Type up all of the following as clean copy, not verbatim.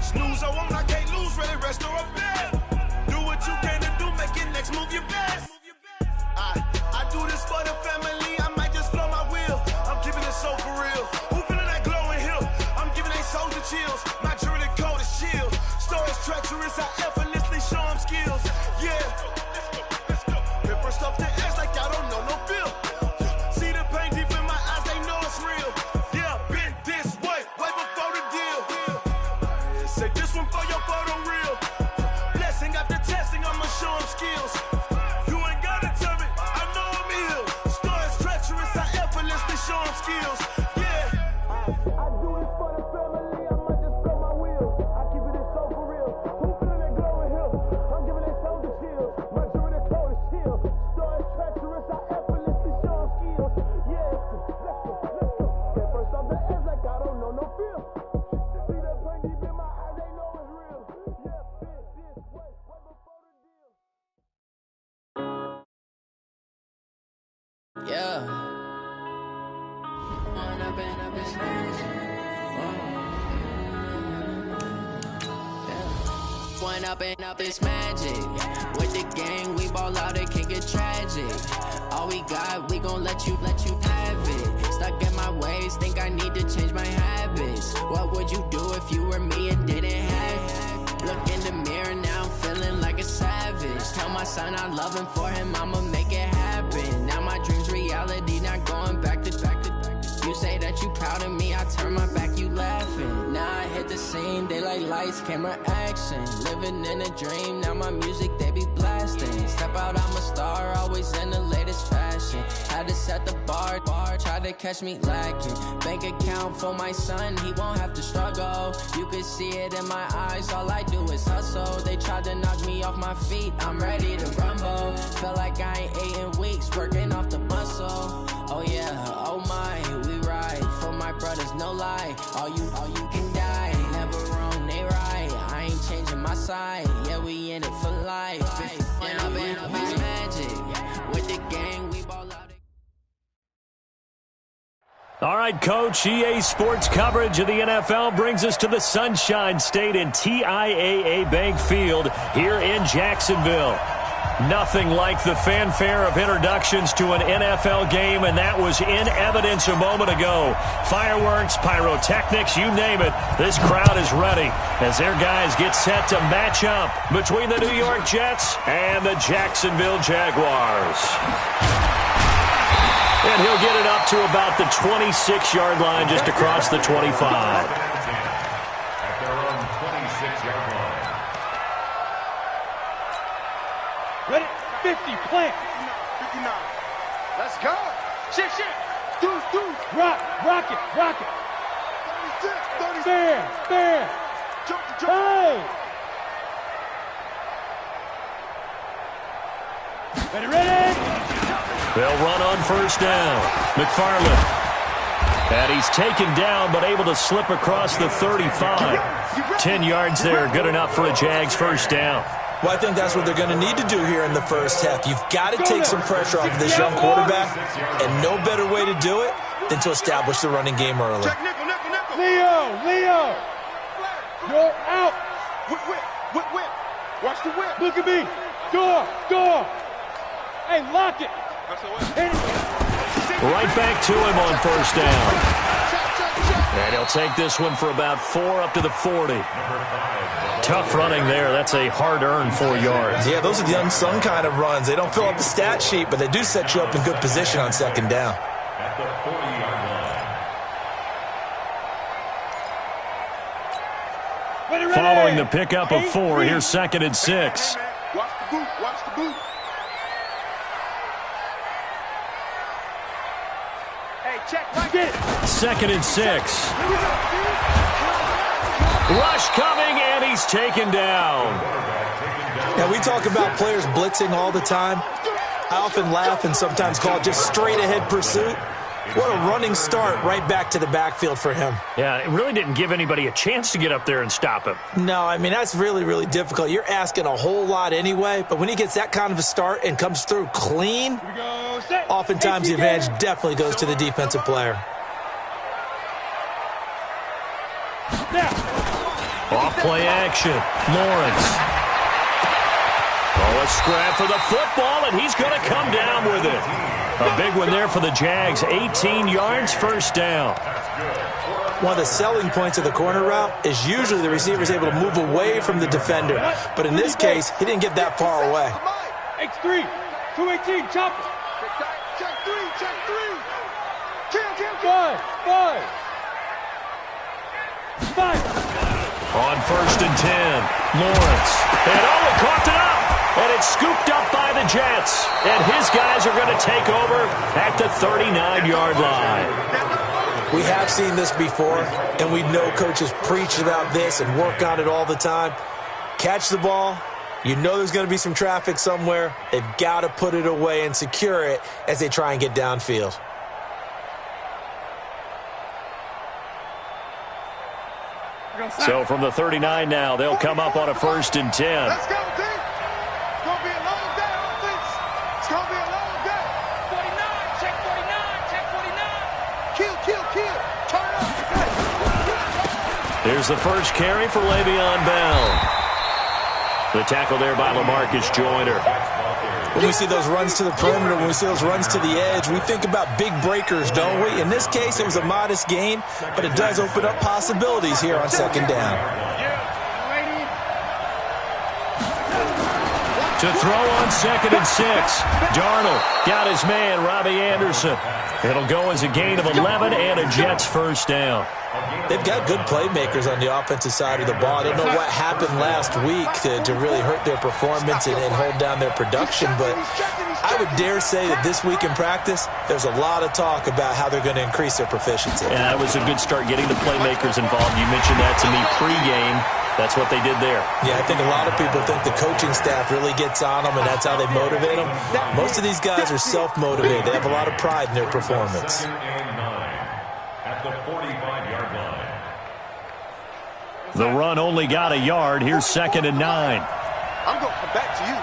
Snooze, I won't, I can't lose, really rest or a bed. Do what you can to do, make it next move your best. I do this for the family, I might just blow my wheel. I'm keeping it so for real. Who feeling that glowing hill? I'm giving they soldier chills. My jewelry cold is chill. Stories treacherous, I effortlessly show them skills. Yeah. Hit first off the edge like I don't know no feel. See the pain deep in my eyes, they know it's real. Yeah, been this way before the deal. Say this one for your photo real. Blessing after testing, I'ma show them skills. You ain't gotta tell me, I know I'm ill. Stories treacherous, I effortlessly show them skills. Yeah. I do this for the family, I might just blow my wheel. I keep it so for real. Who feeling that glowing hill? I'm giving they soldier chills. My jewelry cold is chill. Stories treacherous, I effortlessly show them skills. Yeah, let's go. Get first off the edge like I don't know no feel. See the pain deep in my eyes, they know it's real. Yeah, been this way before the deal. Yeah. One up and up is magic. With the gang, we ball out, it can get tragic. All we got, we gon' let you have it. Stuck in my ways, think I need to change my habits. What would you do if you were me and didn't have it? Look in the mirror, now I'm feeling like a savage. Tell my son I love him, for him I'ma make it happen. Now my dream's reality, not going back to. You say that you proud of me, I turn my back, you laughing. Now I hit the scene, daylight lights, camera action. Living in a dream, now my music, they be blasting. Step out, I'm a star, always in the latest fashion. Had to set the bar, try to catch me lacking. Bank account for my son, he won't have to struggle. You can see it in my eyes, all I do is hustle. They tried to knock me off my feet, I'm ready to rumble. Feel like I ain't ate in weeks, working off the muscle. Oh yeah, oh my, we ride for my brothers, no lie. All you can die, never wrong, they right. I ain't changing my side, yeah, we in it for life. When I've been up is magic, with the gang, we ball out. All right, Coach, EA Sports coverage of the NFL brings us to the Sunshine State in TIAA Bank Field here in Jacksonville. Nothing like the fanfare of introductions to an NFL game, and that was in evidence a moment ago. Fireworks, pyrotechnics, you name it. This crowd is ready as their guys get set to match up between the New York Jets and the Jacksonville Jaguars. And he'll get it up to about the 26-yard line, just across the 25. At their own 26-yard line. Ready? 50, plant. 59. Let's go. Shit. Deuce. Rock it. 36. Fair. Jump. Hey. Ready? They'll run on first down. McFarland. And he's taken down, but able to slip across the 35. 10 yards there, good enough for a Jags first down. Well, I think that's what they're going to need to do here in the first half. You've got to take some pressure off of this young quarterback, and no better way to do it than to establish the running game early. Leo! You're out! Whip! Watch the whip! Look at me! Door! Hey, lock it! Right back to him on first down. And he'll take this one for about 4 up to the 40. Tough running there. That's a hard-earned 4 yards. Yeah, those are the unsung kind of runs. They don't fill up the stat sheet, but they do set you up in good position on second down. At the 40-yard line. Following the pickup of 4, here's 2nd and 6. Watch the boot. Hey, check. 2nd and 6. Rush coming, and he's taken down. Now, we talk about players blitzing all the time. I often laugh and sometimes call it just straight-ahead pursuit. What a running start right back to the backfield for him. Yeah, it really didn't give anybody a chance to get up there and stop him. No, I mean, that's really, really difficult. You're asking a whole lot anyway, but when he gets that kind of a start and comes through clean, oftentimes the advantage definitely goes to the defensive player. Off play action. Lawrence. Oh, a scrap for the football, and he's going to come down with it. A big one there for the Jags. 18 yards, first down. One of the selling points of the corner route is usually the receiver is able to move away from the defender. But in this case, he didn't get that far away. X3, 218, chop. Check three. Five. On 1st and 10, Lawrence. And he coughed it up. And it's scooped up by the Jets. And his guys are going to take over at the 39-yard line. We have seen this before, and we know coaches preach about this and work on it all the time. Catch the ball. You know there's going to be some traffic somewhere. They've got to put it away and secure it as they try and get downfield. So from the 39 now, they'll come up on a 1st and 10. Let's go, D. It's going to be a long day on this. It's going to be a long day. 49, check 49. Kill. Turn up. Here's the first carry for Le'Veon Bell. The tackle there by LaMarcus Joyner. When we see those runs to the perimeter, when we see those runs to the edge, we think about big breakers, don't we? In this case, it was a modest gain, but it does open up possibilities here on 2nd down. To throw on 2nd and 6. Darnold got his man, Robbie Anderson. It'll go as a gain of 11 and a Jets first down. They've got good playmakers on the offensive side of the ball. I don't know what happened last week to really hurt their performance and hold down their production, but I would dare say that this week in practice, there's a lot of talk about how they're going to increase their proficiency. Yeah, that was a good start getting the playmakers involved. You mentioned that to me pregame. That's what they did there. Yeah, I think a lot of people think the coaching staff really gets on them, and that's how they motivate them. Most of these guys are self-motivated. They have a lot of pride in their performance. At the 45-yard line. The run only got a yard. Here's 2nd and 9. I'm going to come back to you.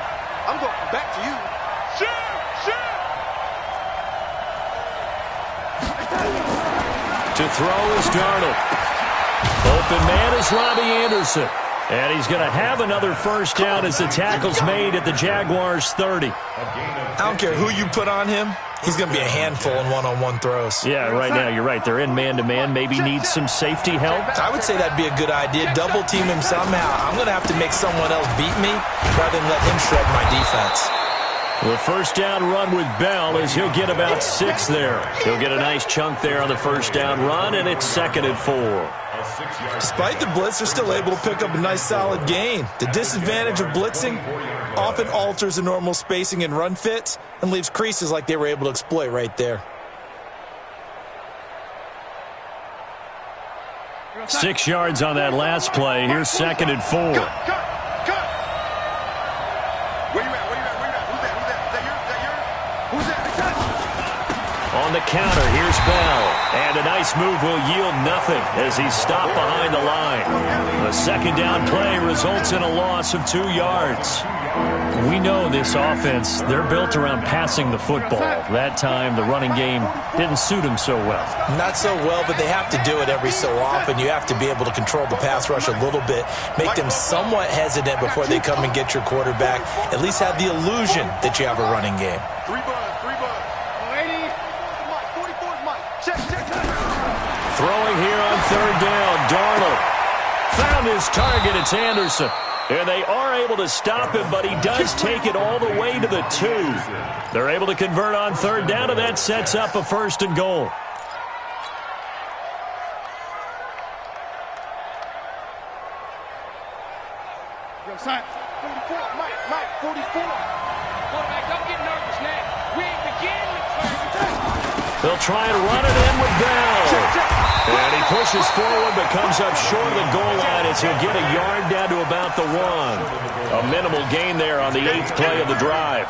To throw is Darnold. Open man is Robbie Anderson. And he's going to have another first down as the tackle's made at the Jaguars' 30. I don't care who you put on him. He's going to be a handful in one-on-one throws. Yeah, right now, you're right. They're in man-to-man. Maybe needs some safety help. I would say that'd be a good idea. Double-team him somehow. I'm going to have to make someone else beat me rather than let him shred my defense. The first down run with Bell is he'll get about 6 there. He'll get a nice chunk there on the first down run, and it's 2nd and 4. Despite the blitz, they're still able to pick up a nice solid gain. The disadvantage of blitzing often alters the normal spacing and run fits and leaves creases like they were able to exploit right there. 6 yards on that last play. Here's 2nd and 4. Where you at? Who's that? On the counter, here's Bell. And a nice move will yield nothing as he's stopped behind the line. The 2nd down play results in a loss of 2 yards. We know this offense, they're built around passing the football. That time, the running game didn't suit them so well. Not so well, but they have to do it every so often. You have to be able to control the pass rush a little bit, make them somewhat hesitant before they come and get your quarterback. At least have the illusion that you have a running game. 3 bud. Throwing here on 3rd down, Darnold found his target. It's Anderson. And they are able to stop him, but he does take it all the way to the 2. They're able to convert on 3rd down, and that sets up a 1st and goal. Yo, Science. 44, Mike, 44. Quarterback, don't get nervous now. We ain't beginning to They'll try and run it in with Bell. And he pushes forward but comes up short of the goal line as he'll get a yard down to about the 1. A minimal gain there on the 8th play of the drive.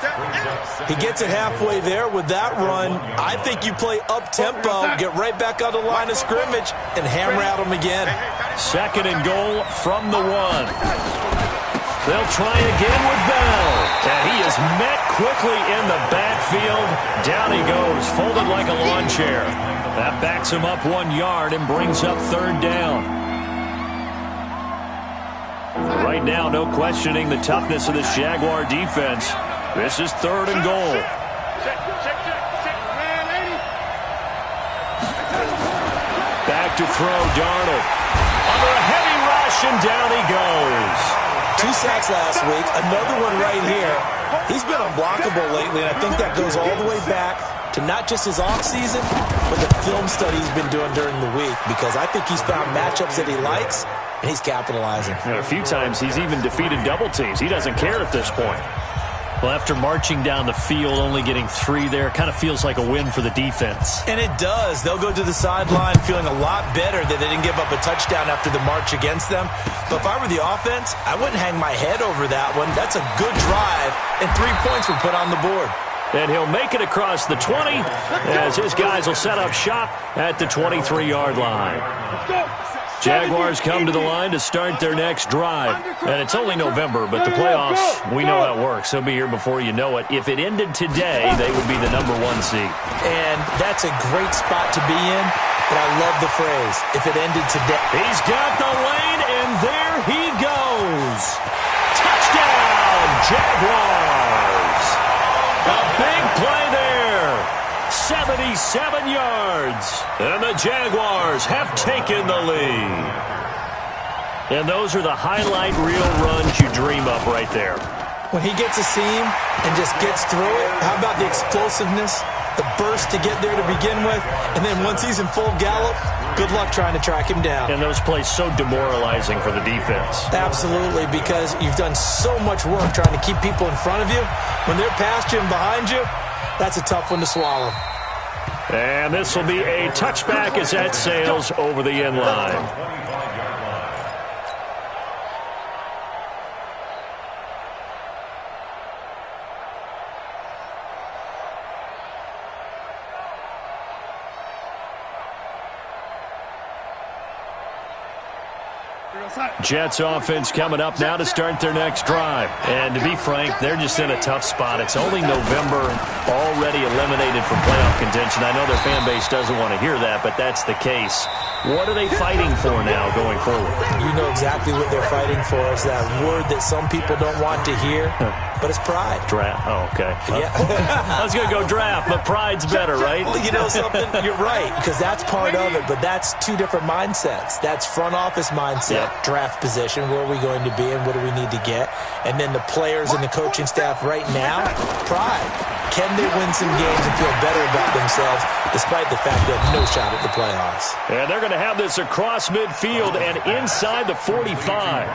He gets it halfway there with that run. I think you play up-tempo, get right back on the line of scrimmage, and hammer at him again. 2nd and goal from the 1. They'll try again with Bell. And he is met quickly in the backfield. Down he goes, folded like a lawn chair. That backs him up 1 yard and brings up 3rd down. right now, no questioning the toughness of this Jaguar defense. This is 3rd and goal. Back to throw, Darnold. Under a heavy rush, and down he goes. 2 sacks last week, another one right here. He's been unblockable lately, and I think that goes all the way back to not just his offseason, but the film study he's been doing during the week, because I think he's found matchups that he likes, and he's capitalizing. A few times he's even defeated double teams. He doesn't care at this point. Well, after marching down the field, only getting 3 there, kind of feels like a win for the defense. And it does. They'll go to the sideline feeling a lot better that they didn't give up a touchdown after the march against them. But if I were the offense, I wouldn't hang my head over that one. That's a good drive, and 3 points were put on the board. And he'll make it across the 20 as his guys will set up shop at the 23-yard line. Jaguars come to the line to start their next drive. And it's only November, but the playoffs, we know how it works. They'll be here before you know it. If it ended today, they would be the number 1 seed. And that's a great spot to be in, but I love the phrase, if it ended today. He's got the lane, and there he goes. Touchdown, Jaguars. A big play there. 77 yards. And the Jaguars have taken the lead. And those are the highlight reel runs you dream of right there. When he gets a seam and just gets through it, how about the explosiveness, the burst to get there to begin with, and then once he's in full gallop, good luck trying to track him down. And those plays so demoralizing for the defense. Absolutely, because you've done so much work trying to keep people in front of you. When they're past you and behind you, that's a tough one to swallow. And this will be a touchback as that sails over the end line. Jets offense coming up now to start their next drive. And to be frank, they're just in a tough spot. It's only November, already eliminated from playoff contention. I know their fan base doesn't want to hear that, but that's the case. What are they fighting for now going forward? You know exactly what they're fighting for. It's that word that some people don't want to hear, but it's pride. Draft. Oh, okay. Yeah. I was going to go draft, but pride's better, right? Well, you know something? You're right, because that's part of it, but that's 2 different mindsets. That's front office mindset, draft position, where are we going to be and what do we need to get? And then the players and the coaching staff right now, pride. Can they win some games and feel better about themselves despite the fact they have no shot at the playoffs? And they're going to have this across midfield and inside the 45.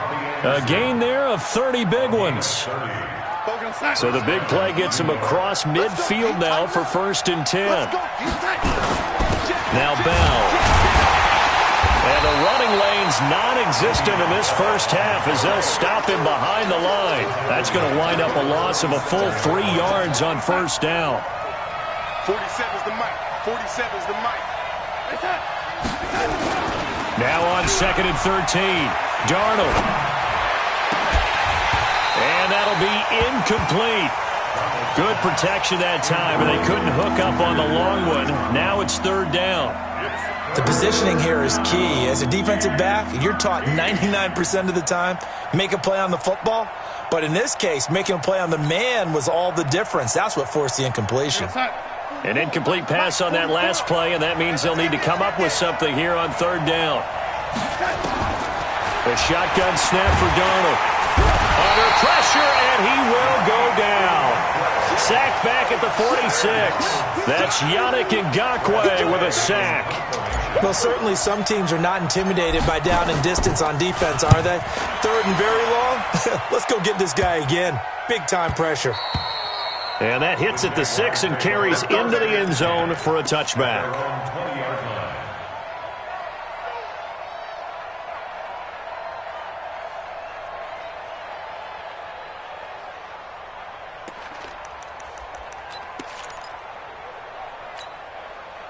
A gain there of 30 big ones. So the big play gets them across midfield now for 1st and 10. Now Bell. And the running lane's non-existent in this first half as they'll stop him behind the line. That's going to wind up a loss of a full 3 yards on 1st down. 47's the mic. 47's the mic. Now on 2nd and 13. Darnold. And that'll be incomplete. Good protection that time, and they couldn't hook up on the long one. Now it's 3rd down. The positioning here is key. As a defensive back, you're taught 99% of the time, make a play on the football. But in this case, making a play on the man was all the difference. That's what forced the incompletion. An incomplete pass on that last play, and that means they'll need to come up with something here on 3rd down. A shotgun snap for Darnold. Under pressure, and he will go down. Sacked back at the 46. That's Yannick Ngakoue with a sack. Well, certainly some teams are not intimidated by down and distance on defense, are they? 3rd and very long? Let's go get this guy again. Big-time pressure. And that hits at the 6 and carries into the end zone for a touchback.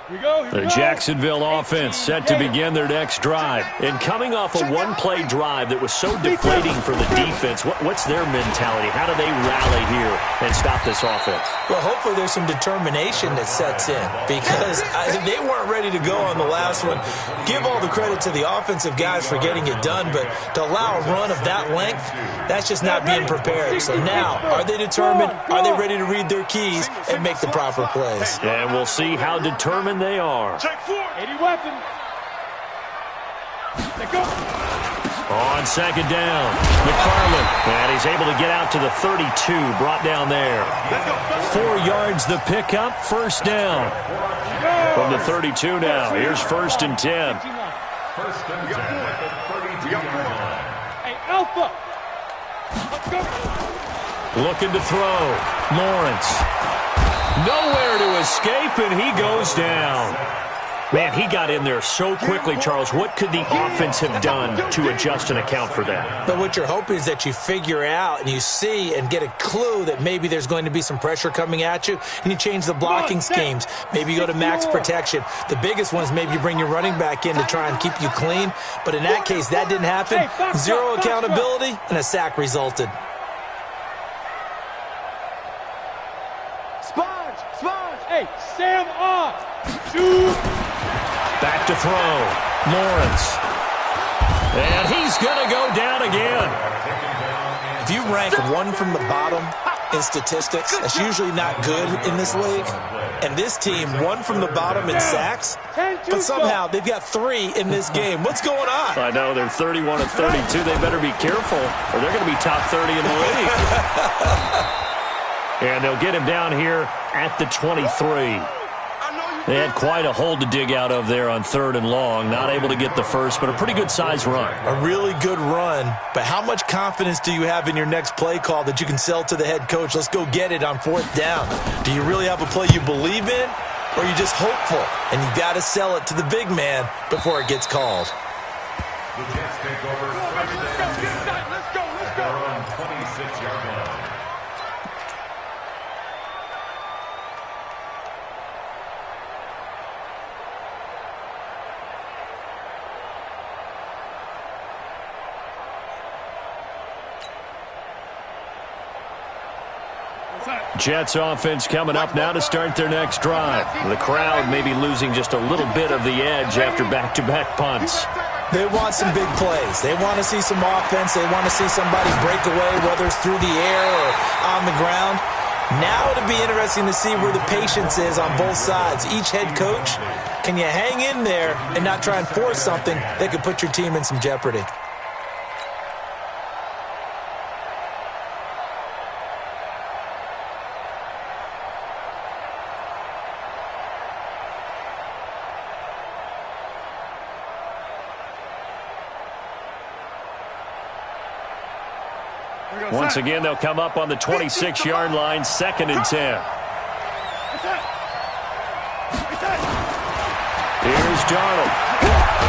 The Jacksonville offense set to begin their next drive. And coming off a one-play drive that was so deflating for the defense, what's their mentality? How do they rally here and stop this offense? Well, hopefully there's some determination that sets in because they weren't ready to go on the last one. Give all the credit to the offensive guys for getting it done, but to allow a run of that length, that's just not being prepared. So now, are they determined? Are they ready to read their keys and make the proper plays? And we'll see how determined they are. 80 weapons. They go. On second down, McFarland, and he's able to get out to the 32, brought down there. 4 yards the pickup, first down. From the 32 now, here's 1st and 10. First and 10 at the 32-yard line. Hey, Alpha. Let's go. Looking to throw. Lawrence. Nowhere to escape, and he goes down. Man, he got in there so quickly, Charles. What could the offense have done to adjust and account for that? But what you're hoping is that you figure out and you see and get a clue that maybe there's going to be some pressure coming at you, and you change the blocking schemes. Maybe you go to max protection. The biggest one is maybe you bring your running back in to try and keep you clean. But in that case, that didn't happen. 0 accountability, and a sack resulted. Sponge. Hey, Sam off. Shoot. Back to throw. Lawrence. And he's going to go down again. If you rank one from the bottom in statistics, that's usually not good in this league. And this team, 1 from the bottom in sacks, but somehow they've got 3 in this game. What's going on? I know, they're 31 of 32. They better be careful, or they're going to be top 30 in the league. And they'll get him down here at the 23. They had quite a hole to dig out of there on 3rd and long. Not able to get the first, but a pretty good-sized run. A really good run. But how much confidence do you have in your next play call that you can sell to the head coach? Let's go get it on 4th down. Do you really have a play you believe in, or are you just hopeful? And you've got to sell it to the big man before it gets called. The Jets take over first and 10. Let's go. They're on 26-yard line. Jets offense coming up now to start their next drive. The crowd may be losing just a little bit of the edge after back-to-back punts. They want some big plays. They want to see some offense. They want to see somebody break away, whether it's through the air or on the ground. Now it'll be interesting to see where the patience is on both sides. Each head coach, can you hang in there and not try and force something that could put your team in some jeopardy? Once again, they'll come up on the 26-yard line, 2nd and 10. Here's Darnold.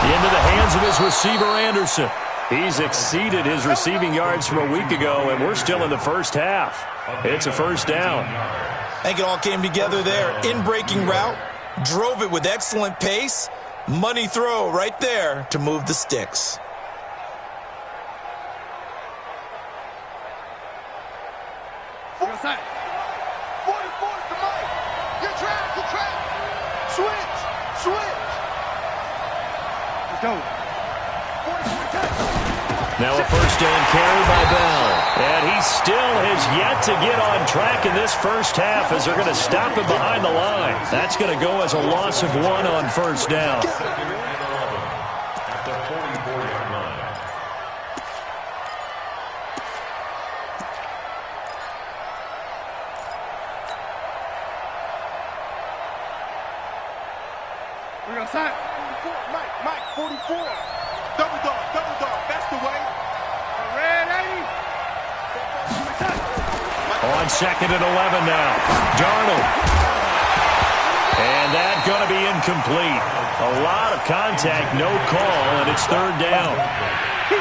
Into the hands of his receiver, Anderson. He's exceeded his receiving yards from a week ago, and we're still in the first half. It's a first down. I think it all came together there. In-breaking route, drove it with excellent pace. Money throw right there to move the sticks. Now a first down carry by Bell. And he still has yet to get on track in this first half as they're going to stop him behind the line. That's going to go as a loss of 1 on first down. At the 44-yard line. We're going to sign. Mike, 44. Double dog, that's the way. Ready? On 2nd and 11 now. Darnold. And that's going to be incomplete. A lot of contact, no call, and it's 3rd down.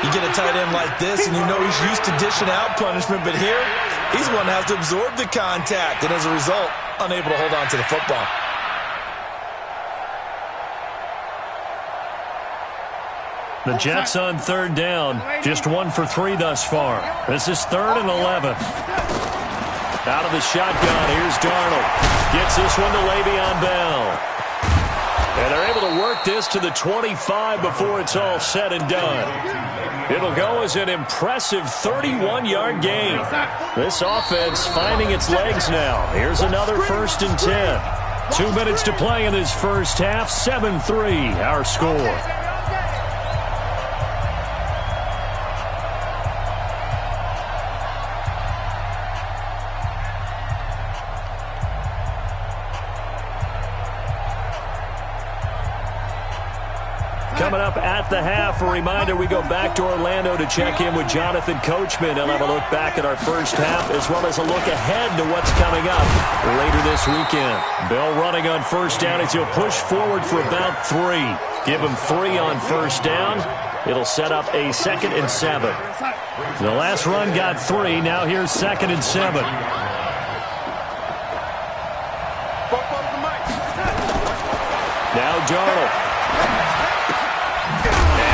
You get a tight end like this, and you know he's used to dishing out punishment, but here, he's the one that has to absorb the contact, and as a result, unable to hold on to the football. The Jets on third down, just 1 for 3 thus far. This is 3rd and 11. Out of the shotgun, here's Darnold. Gets this one to Le'Veon Bell. And they're able to work this to the 25 before it's all said and done. It'll go as an impressive 31-yard gain. This offense finding its legs now. Here's another 1st and 10. 2 minutes to play in this first half. 7-3 our score. Coming up at the half, a reminder, we go back to Orlando to check in with Jonathan Coachman. He'll have a look back at our first half as well as a look ahead to what's coming up later this weekend. Bell running on first down as he'll push forward for about 3. Give him 3 on first down. It'll set up a 2nd and 7. The last run got 3. Now here's 2nd and 7. Now Darnold.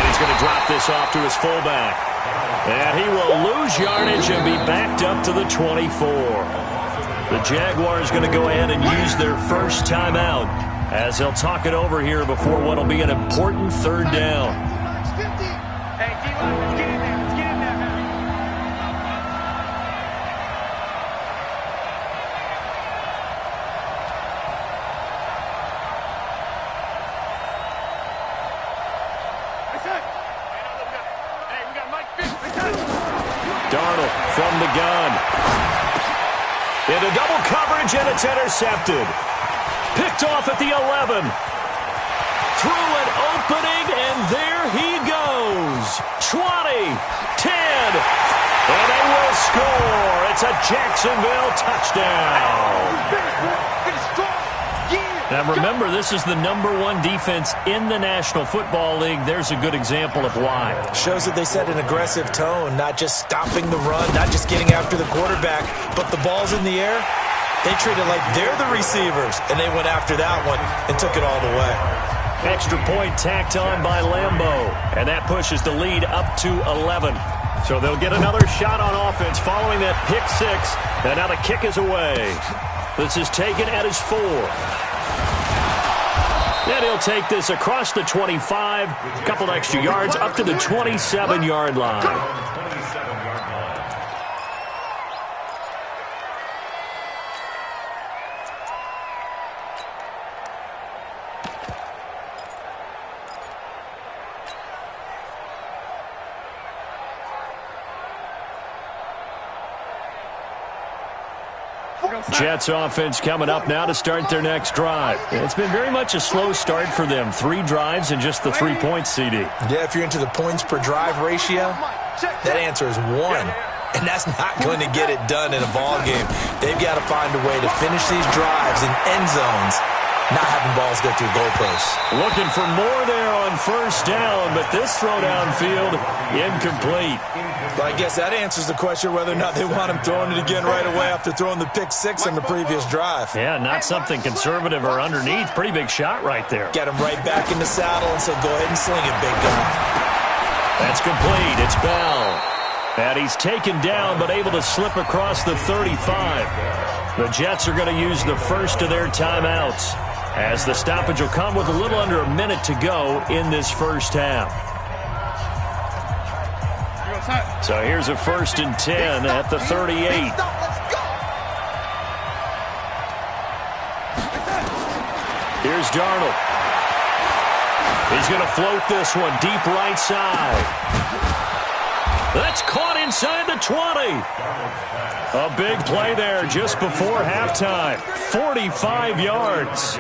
He's going to drop this off to his fullback. And he will lose yardage and be backed up to the 24. The Jaguars going to go ahead and use their first timeout as they'll talk it over here before what will be an important 3rd down. Hey, D-line, let's get in there. Let's get in there, man. Darnold from the gun. Into double coverage, and it's intercepted. Picked off at the 11. Through an opening, and there he goes. 20, 10, and they will score. It's a Jacksonville touchdown. Now remember, this is the #1 defense in the National Football League. There's a good example of why. Shows that they set an aggressive tone, not just stopping the run, not just getting after the quarterback, but the ball's in the air. They treat it like they're the receivers, and they went after that one and took it all the way. Extra point tacked on by Lambeau, and that pushes the lead up to 11. So they'll get another shot on offense following that pick 6, and now the kick is away. This is taken at his 4. Then he'll take this across the 25, a couple extra yards up to the 27-yard line. Jets offense coming up now to start their next drive. It's been very much a slow start for them. 3 drives and just the 3 points, CD. Yeah, if you're into the points per drive ratio, that answer is 1. And that's not going to get it done in a ball game. They've got to find a way to finish these drives in end zones, not having balls go through goalposts. Looking for more there on first down, but this throw downfield incomplete. But I guess that answers the question whether or not they want him throwing it again right away after throwing the pick 6 on the previous drive. Yeah, not something conservative or underneath. Pretty big shot right there. Get him right back in the saddle and say, go ahead and sling it, big guy. That's complete. It's Bell. And he's taken down but able to slip across the 35. The Jets are going to use the first of their timeouts, as the stoppage will come with a little under a minute to go in this first half. So here's a 1st and 10 at the 38. Here's Darnold. He's going to float this one deep right side. That's caught inside the 20. A big play there just before halftime. 45 yards.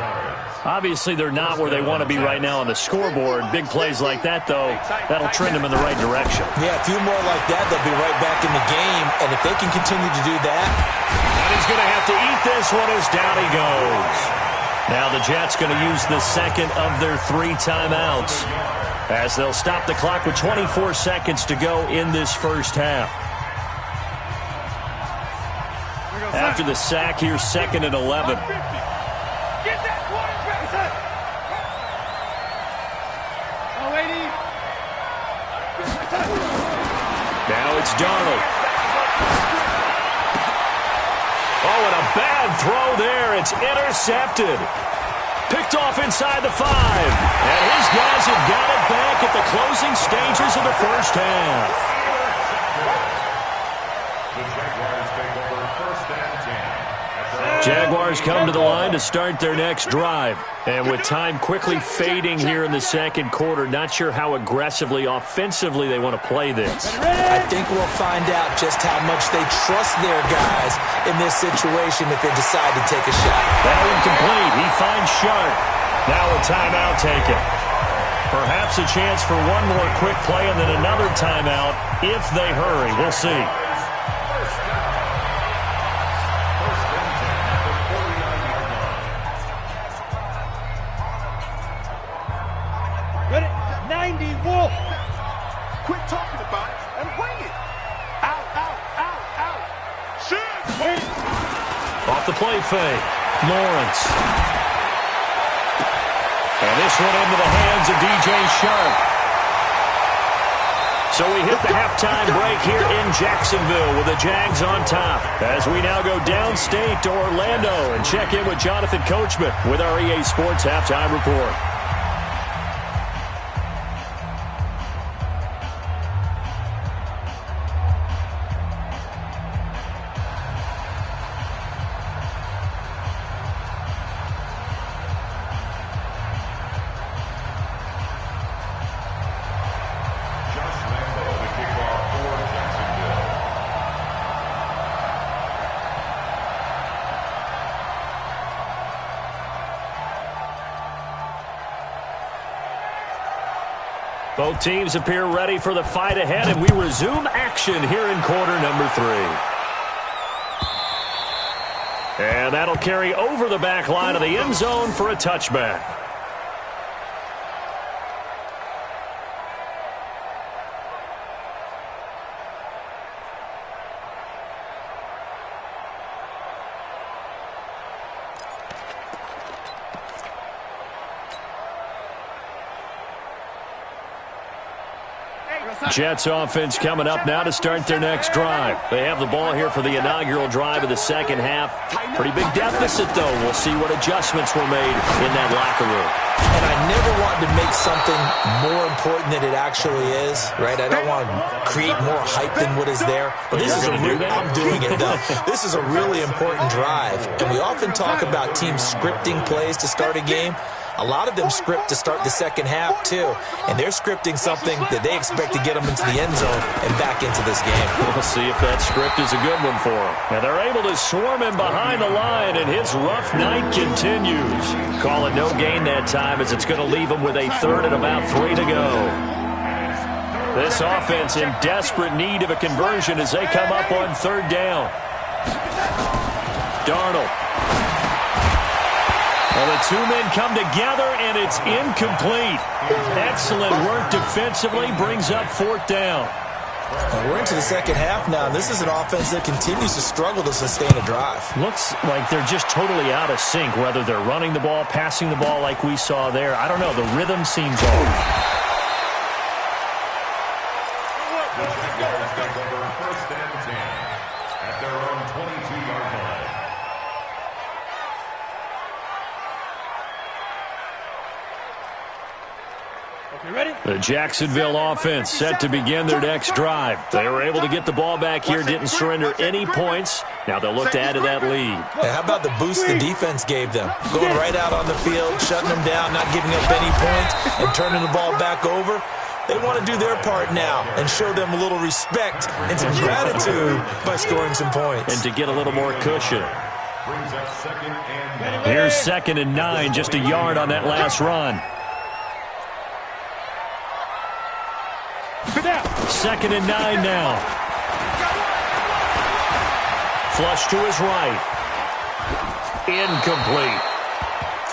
Obviously, they're not where they want to be right now on the scoreboard. Big plays like that, though, that'll trend them in the right direction. Yeah, a few more like that, they'll be right back in the game. And if they can continue to do that. And he's going to have to eat this one as down he goes. Now the Jets going to use the second of their 3 timeouts, as they'll stop the clock with 24 seconds to go in this first half. After the sack, here's 2nd and 11. Get that quarterback. Oh, 80. Darnold. Oh, and a bad throw there. It's intercepted. Picked off inside the 5. And his guys have got it back at the closing stages of the first half. The Jaguars take over 1st and 10. Jaguars come to the line to start their next drive. And with time quickly fading here in the second quarter, not sure how aggressively, offensively they want to play this. I think we'll find out just how much they trust their guys in this situation if they decide to take a shot. That incomplete. He finds Sharp. Now a timeout taken. Perhaps a chance for one more quick play and then another timeout if they hurry. We'll see. Quit talking about it and bring it. Out, out, out, out. Shit. Off the play fake. Lawrence. And this one into the hands of DJ Sharp. So we hit the halftime break here in Jacksonville with the Jags on top. As we now go downstate to Orlando and check in with Jonathan Coachman with our EA Sports Halftime Report. Both teams appear ready for the fight ahead, and we resume action here in quarter number 3. And that'll carry over the back line of the end zone for a touchback. Jets offense coming up now to start their next drive. They have the ball here for the inaugural drive of the second half. Pretty big deficit, though. We'll see what adjustments were made in that locker room. And I never want to make something more important than it actually is, right? I don't want to create more hype than what is there. But this is I'm doing it, though. This is a really important drive. And we often talk about teams scripting plays to start a game. A lot of them script to start the second half, too. And they're scripting something that they expect to get them into the end zone and back into this game. We'll see if that script is a good one for them. And they're able to swarm him behind the line, and his rough night continues. Call it no gain that time as it's going to leave him with a third and about 3 to go. This offense in desperate need of a conversion as they come up on third down. Darnold. Well, the two men come together, and it's incomplete. Excellent work defensively, brings up fourth down. And we're into the second half now. This is an offense that continues to struggle to sustain a drive. Looks like they're just totally out of sync, whether they're running the ball, passing the ball like we saw there. I don't know. The rhythm seems off. The Jacksonville offense set to begin their next drive. They were able to get the ball back here, didn't surrender any points. Now they'll look to add to that lead. Hey, how about the boost the defense gave them? Going right out on the field, shutting them down, not giving up any points, and turning the ball back over. They want to do their part now and show them a little respect and some gratitude by scoring some points. And to get a little more cushion. Here's 2nd and 9, just a yard on that last run. 2nd and 9 now. Flush to his right. Incomplete.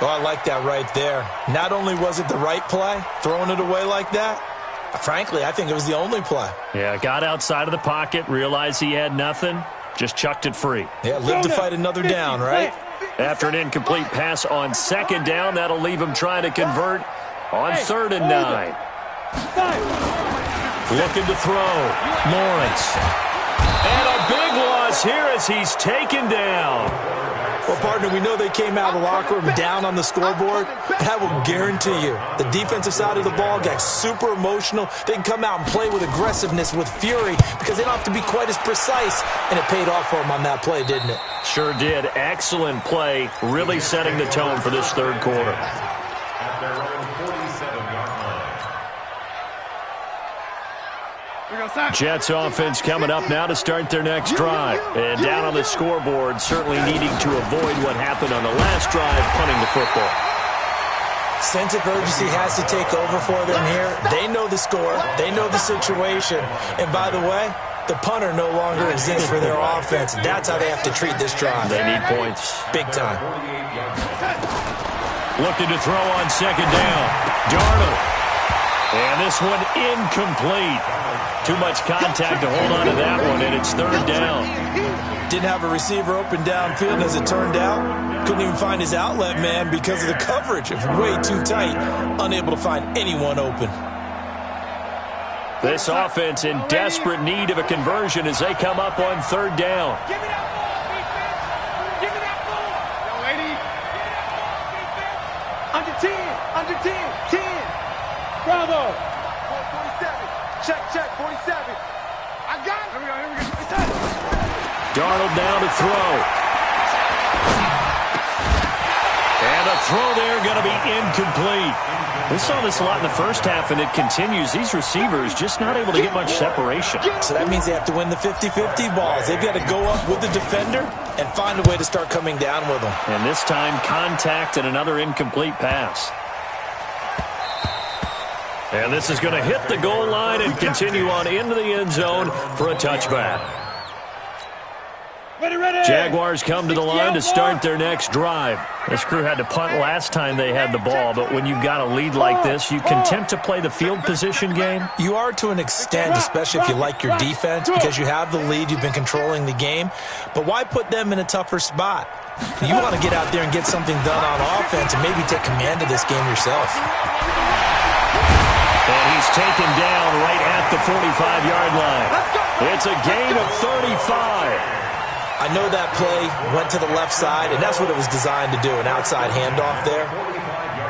Oh, I like that right there. Not only was it the right play, throwing it away like that, frankly, I think it was the only play. Yeah, got outside of the pocket, realized he had nothing, just chucked it free. Yeah, live to fight another down, right? After an incomplete pass on 2nd down, that'll leave him trying to convert on 3rd and 9. Looking to throw. Lawrence. And a big loss here as he's taken down. Well, partner, we know they came out of the locker room down on the scoreboard, but I will guarantee you the defensive side of the ball got super emotional. They can come out and play with aggressiveness, with fury, because they don't have to be quite as precise, and it paid off for them on that play, didn't it? Sure did. Excellent play, really setting the tone for this third quarter. At their own 47-yard line. Jets offense coming up now to start their next drive. And down on the scoreboard, certainly needing to avoid what happened on the last drive, punting the football. Sense of urgency has to take over for them here. They know the score. They know the situation. And by the way, the punter no longer exists for their offense. That's how they have to treat this drive. They need points. Big time. Looking to throw on second down. Darnold. And this one incomplete. Too much contact to hold on to that one, and it's third down. Didn't have a receiver open downfield, as it turned out. Couldn't even find his outlet man because of the coverage. It was way too tight. Unable to find anyone open. This offense in desperate need of a conversion as they come up on third down. Give me that ball, defense. Give me that ball. Yo, lady. Under 10. Under 10. 10. Bravo. 47. Check, 47. I got it. Here we go. Darnold down to throw. And a throw there going to be incomplete. We saw this a lot in the first half, and it continues. These receivers just not able to get much separation. So that means they have to win the 50-50 balls. They've got to go up with the defender and find a way to start coming down with them. And this time, contact and another incomplete pass. And this is going to hit the goal line and continue on into the end zone for a touchback. Jaguars come to the line to start their next drive. This crew had to punt last time they had the ball, but when you've got a lead like this, you content to play the field position game? You are to an extent, especially if you like your defense, because you have the lead, you've been controlling the game. But why put them in a tougher spot? You want to get out there and get something done on offense and maybe take command of this game yourself. And he's taken down right at the 45-yard line. It's a gain of 35. I know that play went to the left side, and that's what it was designed to do, an outside handoff there.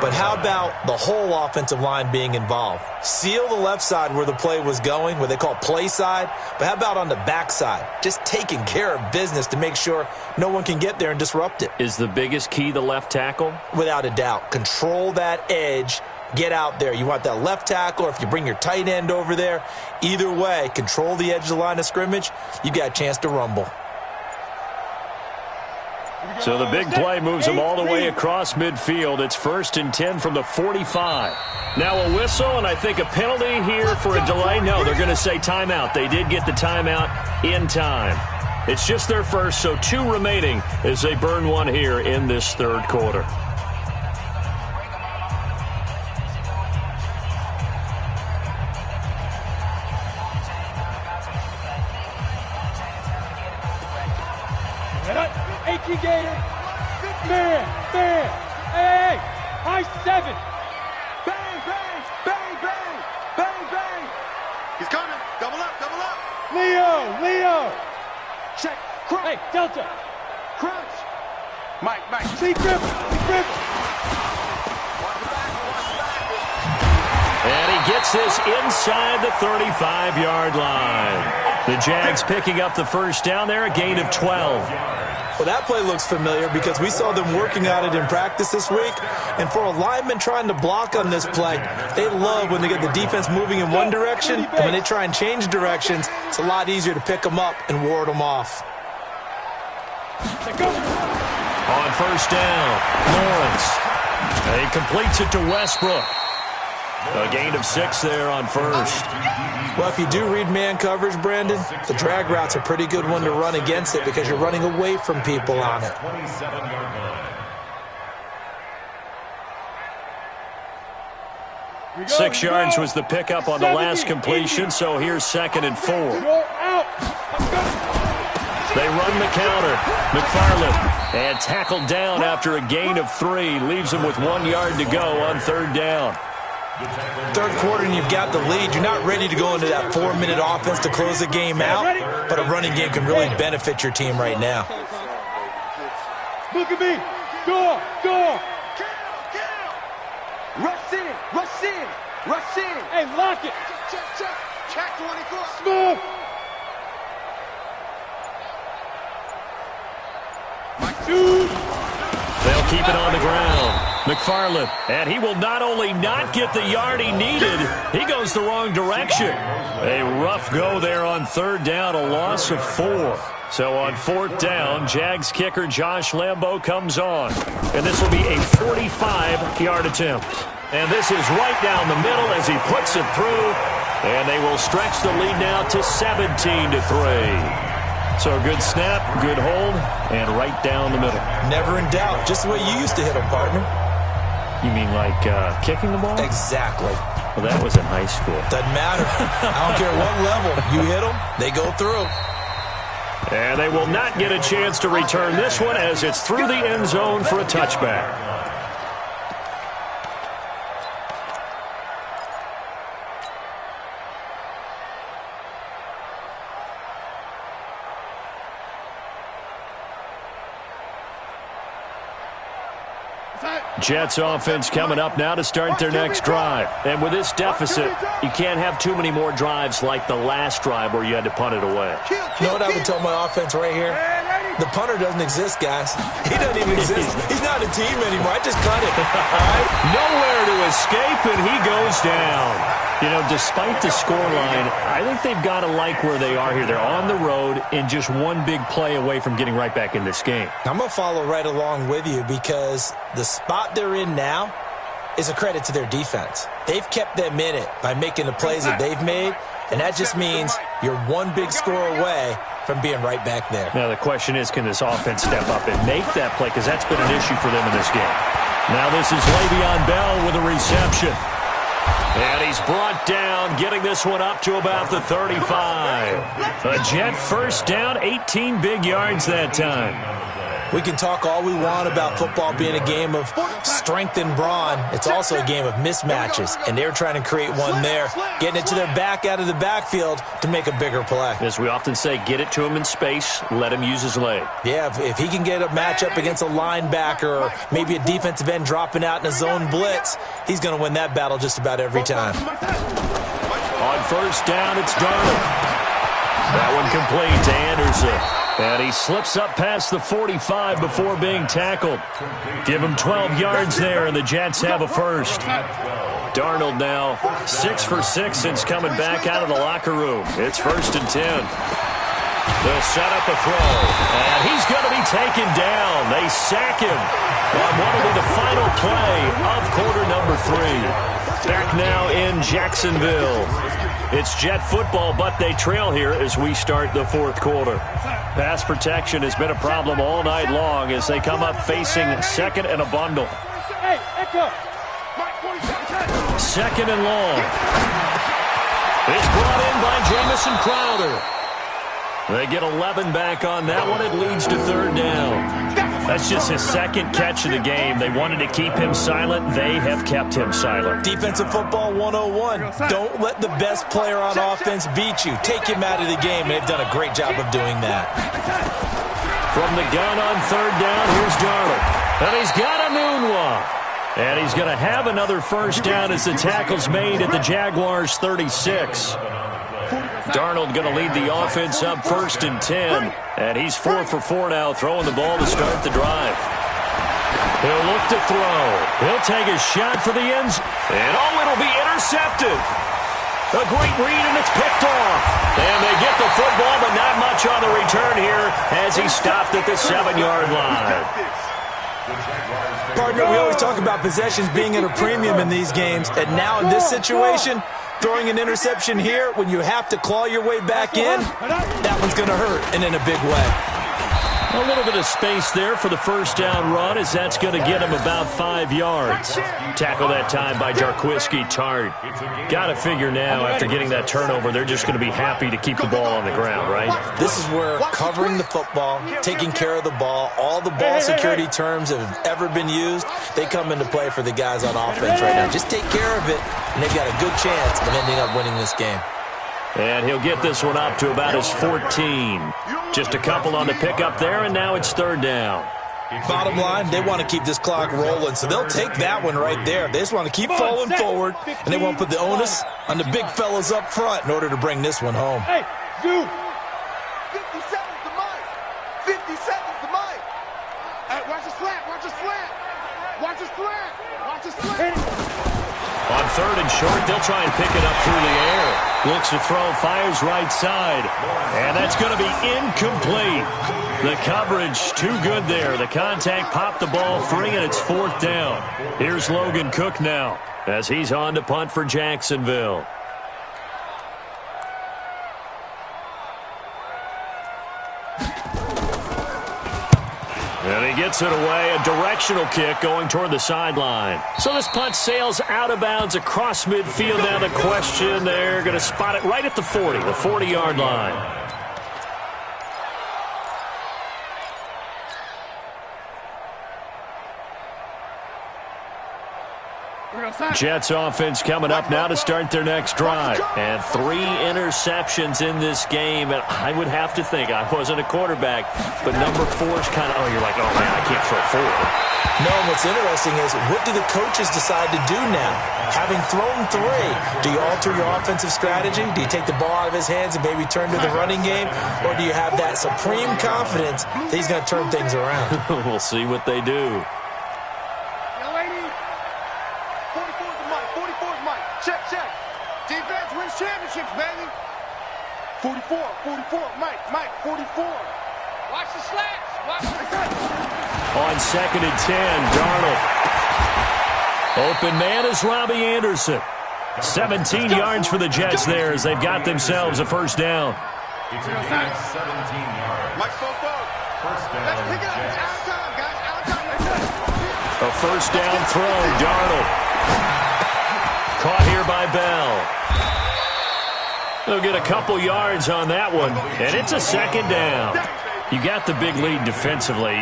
But how about the whole offensive line being involved? Seal the left side where the play was going, what they call play side, but how about on the back side? Just taking care of business to make sure no one can get there and disrupt it. Is the biggest key the left tackle? Without a doubt. Control that edge. Get out there. You want that left tackle, or if you bring your tight end over there, either way, control the edge of the line of scrimmage, you got a chance to rumble. So the big play moves them all the way across midfield. It's 1st and 10 from the 45. Now a whistle, and I think a penalty here for a delay. No, they're going to say timeout. They did get the timeout in time. It's just their first, so 2 remaining as they burn one here in this third quarter. Gator, man, hey, high 7, bang, bang, bang, bang, bang, bang. He's coming, double up, Leo, check, crunch, hey, Delta, crunch, Mike, see grip. And he gets this inside the 35-yard line. The Jags picking up the first down there, a gain of 12. Well, that play looks familiar because we saw them working on it in practice this week. And for a lineman trying to block on this play, they love when they get the defense moving in one direction. And when they try and change directions, it's a lot easier to pick them up and ward them off. On first down, Lawrence. He completes it to Westbrook. A gain of 6 there on first. Well, if you do read man coverage, Brandon, the drag route's a pretty good one to run against it because you're running away from people on it. 27-yard line. 6 yards was the pickup on the last completion, so here's 2nd and 4. They run the counter. McFarland, and tackled down after a gain of 3. Leaves him with 1 yard to go on third down. Third quarter and you've got the lead. You're not ready to go into that 4-minute offense to close the game out, but a running game can really benefit your team right now. Look at me. Go. Rush in. Hey, lock it. Check 24. Smooth. They'll keep it on the ground. McFarland, and he will not only not get the yard he needed, he goes the wrong direction. A rough go there on third down, a loss of 4. So on fourth down, Jags kicker Josh Lambo comes on. And this will be a 45-yard attempt. And this is right down the middle as he puts it through. And they will stretch the lead now to 17-3. So good snap, good hold, and right down the middle. Never in doubt. Just the way you used to hit them, partner. You mean like kicking the ball? Exactly. Well, that was in high school. Doesn't matter. I don't care what level. You hit them, they go through. And they will not get a chance to return this one as it's through the end zone for a touchback. Jets offense coming up now to start their next drive. And with this deficit, you can't have too many more drives like the last drive where you had to punt it away. You know what I would tell my offense right here? The punter doesn't exist, guys. He doesn't even exist. He's not a team anymore. I just cut it. All right? Nowhere to escape, and he goes down. You know, despite the scoreline, I think they've got to like where they are here. They're on the road and just one big play away from getting right back in this game. I'm going to follow right along with you because the spot they're in now is a credit to their defense. They've kept them in it by making the plays that they've made, and that just means you're one big score away from being right back there. Now the question is, can this offense step up and make that play? Because that's been an issue for them in this game. Now this is Le'Veon Bell with a reception. And he's brought down, getting this one up to about the 35. A Jet first down, 18 big yards that time. We can talk all we want about football being a game of strength and brawn. It's also a game of mismatches, and they're trying to create one there, getting it to their back out of the backfield to make a bigger play. As we often say, get it to him in space, let him use his leg. Yeah, if he can get a matchup against a linebacker or maybe a defensive end dropping out in a zone blitz, he's going to win that battle just about every time. On first down, it's Darnold. That one complete to Anderson. And he slips up past the 45 before being tackled. Give him 12 yards there, and the Jets have a first. Darnold now 6 for 6 since coming back out of the locker room. It's 1st and 10. They'll set up a throw, and he's going to be taken down. They sack him on what will be the final play of quarter number 3. Back now in Jacksonville. It's Jet football, but they trail here as we start the fourth quarter. Pass protection has been a problem all night long as they come up facing second and a bundle. Second and long. It's brought in by Jamison Crowder. They get 11 back on that one. It leads to third down. That's just his second catch of the game. They wanted to keep him silent. They have kept him silent. Defensive football 101. Don't let the best player on offense beat you. Take him out of the game. They've done a great job of doing that. From the gun on third down, here's Darnold. And he's got a noon one. And he's going to have another first down as the tackle's made at the Jaguars' 36. Darnold going to lead the offense up 1st and 10. And he's 4 for 4 now, throwing the ball to start the drive. He'll look to throw. He'll take a shot for the end zone. And it'll be intercepted. A great read, and it's picked off. And they get the football, but not much on the return here as he stopped at the 7-yard line. Partner, we always talk about possessions being at a premium in these games. And now in this situation, throwing an interception here when you have to claw your way back in, that one's going to hurt, and in a big way. A little bit of space there for the first down run, as that's going to get him about 5 yards. Tackle that time by Jarquiski Tart. Got to figure now, after getting that turnover, they're just going to be happy to keep the ball on the ground, right? This is where covering the football, taking care of the ball, all the ball security terms that have ever been used, they come into play for the guys on offense right now. Just take care of it, and they've got a good chance of ending up winning this game. And he'll get this one up to about his 14. Just a couple on the pickup there, and now it's 3rd down. Bottom line, they want to keep this clock rolling, so they'll take that one right there. They just want to keep falling forward, and they want to put the onus on the big fellas up front in order to bring this one home. Hey, dude. 50 seconds to Mike. 50 seconds to Mike. Hey, watch the slant. Watch the slant. Watch the slant. Watch the slant. On 3rd and short, they'll try and pick it up through the air. Looks to throw, fires right side. And that's going to be incomplete. The coverage too good there. The contact popped the ball free, and it's 4th down. Here's Logan Cook now as he's on to punt for Jacksonville. And he gets it away, a directional kick going toward the sideline. So this punt sails out of bounds across midfield. Now the question, they're going to spot it right at the 40, the 40-yard line. Jets offense coming up now to start their next drive. And 3 interceptions in this game. And I would have to think, I wasn't a quarterback, but number 4's kind of, you're like, oh, man, I can't throw 4. No, what's interesting is, what do the coaches decide to do now? Having thrown 3, do you alter your offensive strategy? Do you take the ball out of his hands and maybe turn to the running game? Or do you have that supreme confidence that he's going to turn things around? We'll see what they do. Defense wins championships, baby. 44, Mike, 44. Watch the slats. Watch the slats. On 2nd and 10, Darnold. Open man is Robbie Anderson. 17 yards for the Jets there as they've got themselves a first down. It's a gain of 17 yards. Mike, First down. let's pick it up. It's out of time, guys. Out of time. A first down throw, Darnold. Caught here by Bell. They'll get a couple yards on that one, and it's a 2nd down. You got the big lead defensively,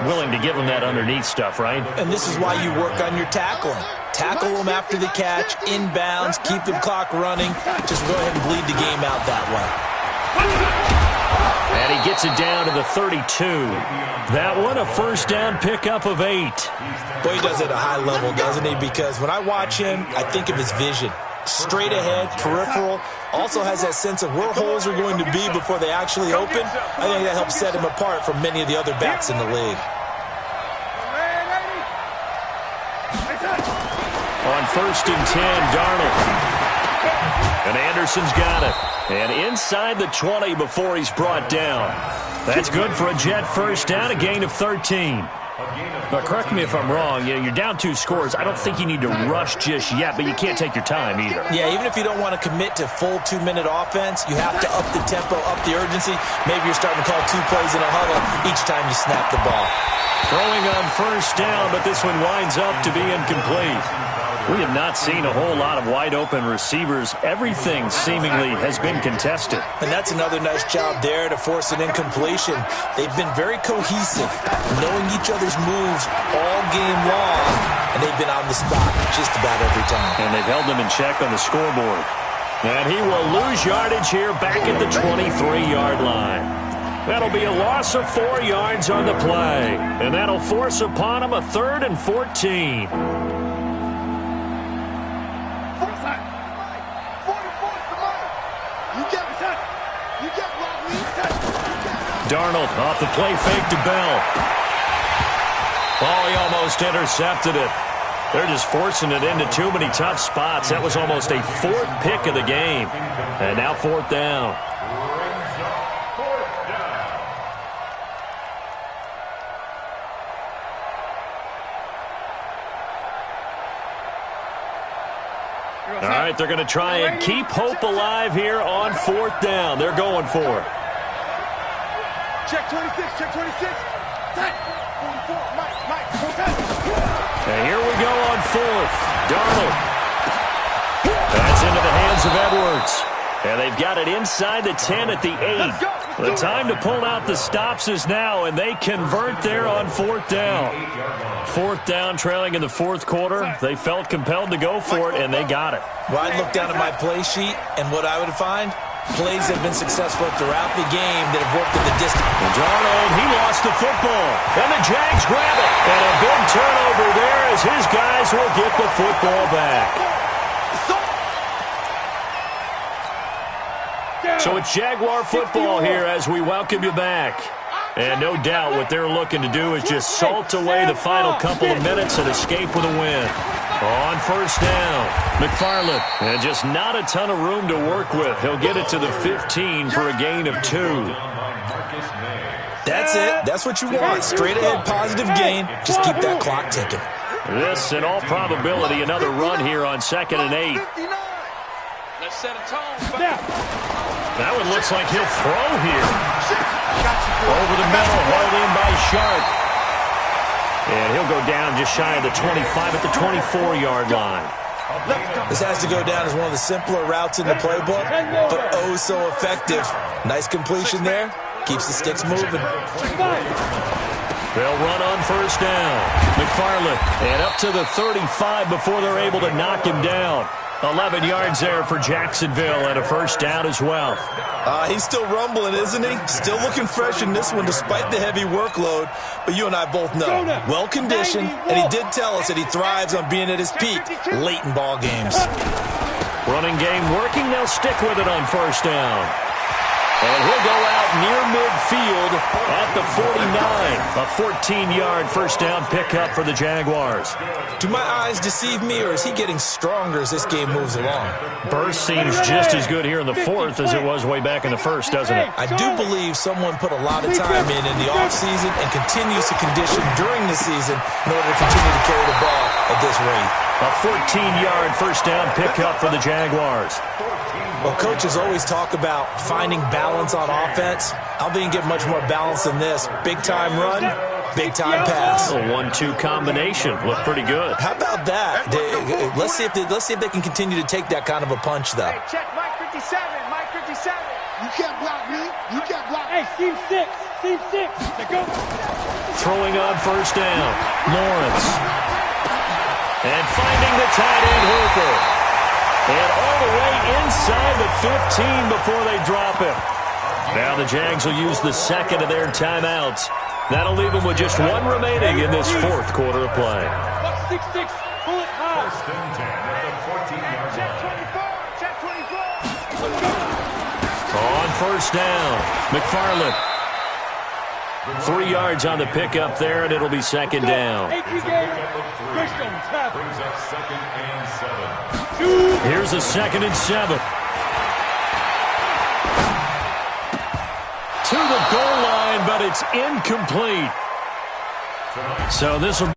willing to give them that underneath stuff, right? And this is why you work on your tackling. Tackle them after the catch, inbounds, keep the clock running. Just go ahead and bleed the game out that way. And he gets it down to the 32. That one, a first down pickup of 8. Boy, he does it at a high level, doesn't he? Because when I watch him, I think of his vision. Straight ahead, peripheral, also has that sense of where holes are going to be before they actually open. I think that helps set him apart from many of the other backs in the league. On 1st and 10, Darnold. And Anderson's got it. And inside the 20 before he's brought down. That's good for a Jet first down, a gain of 13. But correct me if I'm wrong, you're down 2 scores. I don't think you need to rush just yet, but you can't take your time either. Yeah, even if you don't want to commit to full 2-minute offense, you have to up the tempo, up the urgency. Maybe you're starting to call 2 plays in a huddle each time you snap the ball. Throwing on first down, but this one winds up to be incomplete. We have not seen a whole lot of wide-open receivers. Everything seemingly has been contested. And that's another nice job there to force an incompletion. They've been very cohesive, knowing each other's moves all game long, and they've been on the spot just about every time. And they've held them in check on the scoreboard. And he will lose yardage here back at the 23-yard line. That'll be a loss of 4 yards on the play. And that'll force upon him a 3rd and 14. Darnold off the play fake to Bell. Oh, he almost intercepted it. They're just forcing it into too many tough spots. That was almost a 4th pick of the game. And now 4th down. All right, they're going to try and keep hope alive here on 4th down. They're going for it. Check 26, check 26. 44, Mike, And here we go on fourth. Darnold. That's into the hands of Edwards. And they've got it inside the 10 at the 8. The time to pull out the stops is now, and they convert there on fourth down. Fourth down, trailing in the fourth quarter. They felt compelled to go for it, and they got it. Well, I'd look down at my play sheet, and what I would find, plays have been successful throughout the game that have worked in the distance. And Darnold, he lost the football. And the Jags grab it. And a big turnover there as his guys will get the football back. So it's Jaguar football here as we welcome you back. And no doubt what they're looking to do is just salt away the final couple of minutes and escape with a win. On first down, McFarland. And just not a ton of room to work with. He'll get it to the 15 for a gain of 2. That's it. That's what you want. Straight ahead, positive gain. Just keep that clock ticking. This, in all probability, another run here on 2nd and 8. Let's set a tone. That one looks like he'll throw here. Over the middle, hauled in by Sharp. And he'll go down just shy of the 25 at the 24-yard line. This has to go down as one of the simpler routes in the playbook, but oh so effective. Nice completion there. Keeps the sticks moving. They'll run on first down. McFarland, and up to the 35 before they're able to knock him down. 11 yards there for Jacksonville and a first down as well. He's still rumbling, isn't he? Still looking fresh in this one despite the heavy workload. But you and I both know, well-conditioned, and he did tell us that he thrives on being at his peak late in ball games. Running game working. They'll stick with it on first down. And he'll go out near midfield at the 49. A 14-yard first down pickup for the Jaguars. Do my eyes deceive me, or is he getting stronger as this game moves along? Burst seems just as good here in the fourth as it was way back in the first, doesn't it? I do believe someone put a lot of time in the offseason and continues to condition during the season in order to continue to carry the ball at this rate. A 14-yard first down pickup for the Jaguars. Well, coaches always talk about finding balance on offense. I don't think you can get much more balance than this. Big-time run, big-time pass. A 1-2 combination. Looked pretty good. How about that? Let's see if they can continue to take that kind of a punch, though. Hey, check Mike 57, Mike 57. You can't block me. You can't block me. Hey, Steve 6. Let's go. Throwing on first down. Lawrence. And finding the tight end Hooper. And all the way inside the 15 before they drop him. Now the Jags will use the second of their timeouts. That'll leave them with just one remaining in this fourth quarter of play. 6-6, pull it high. First and 10 at the 14-yard line. Check 24. On first down, McFarland. 3 yards on the pickup there, and it'll be second down. Brings up 2nd and 7. Here's a 2nd and 7. To the goal line, but it's incomplete. So this will